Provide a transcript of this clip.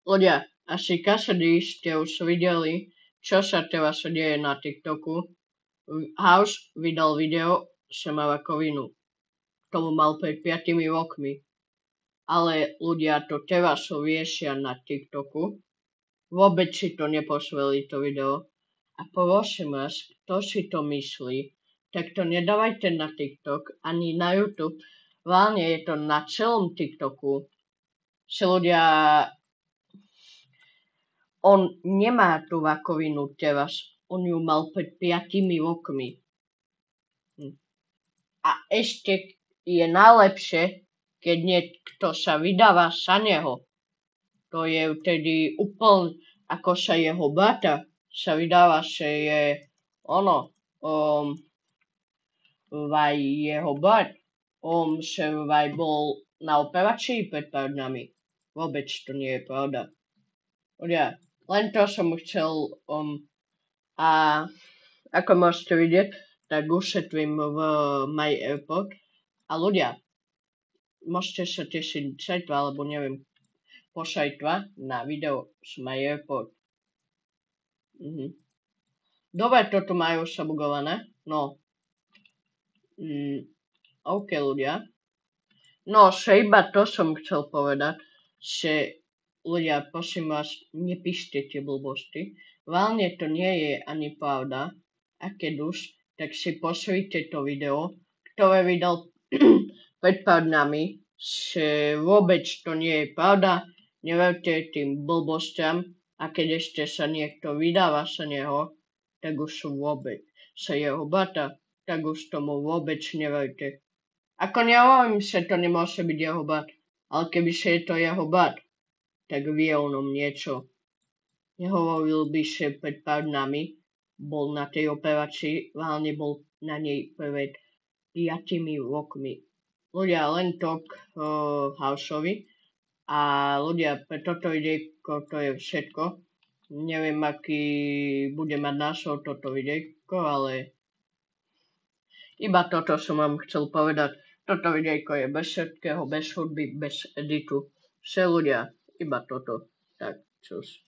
Ľudia, asi každý ste už videli, čo sa teraz deje na TikToku. House vydal video, že má rakovinu. Tomu mal pred 5 rokmi. Ale ľudia to teraz riešia na TikToku. Vôbec si to neposlali to video. A prosím vás, kto si to myslí, tak to nedávajte na TikTok ani na YouTube. Hlavne je to na celom TikToku. Že ľudia... On nemá tú rakovinu teraz. On ju mal pred 5 rokmi. A ešte je najlepšie, keď niekto sa vydáva sa neho. To je vtedy úplne, ako sa jeho brata sa vydáva, že je vaj jeho brat, že vaj bol na operácii pred pár dňami. Vôbec to nie je pravda. Ja, len to som chcel a ako môžete vidieť, tak ušetrím v My Airport. A ľudia, môžete sa tešiť zajtra, alebo neviem, pošajtra na video z My Airport. Dobre, toto majú sabugované. No. OK, ľudia. No, že iba to som chcel povedať, že ľudia, prosím vás, nepíšte tie blbosti. Válne to nie je ani pravda. A keď už, tak si pozrite to video, ktoré vydal pred pár dňami, že vôbec to nie je pravda. Neverte tým blbostiam. A keď ešte sa niekto vydáva sa neho, tak už vôbec sa jeho brata, tak už tomu vôbec neverte. Ako nehovorím, že to nemôže byť jeho brat, ale keby sa je to jeho brat, tak vie o ňom niečo. Nehovoril by, že pred pár dňami bol na tej operácii, hlavne bol na nej pred 5 rokmi. Ľudia, len to k Houseovi. A ľudia, pre toto videjko to je všetko. Neviem, aký bude mať názov toto videjko, ale iba toto som vám chcel povedať. Toto videjko je bez všetkého, bez hudby, bez editu. Ľudia, iba toto. Tak, čus.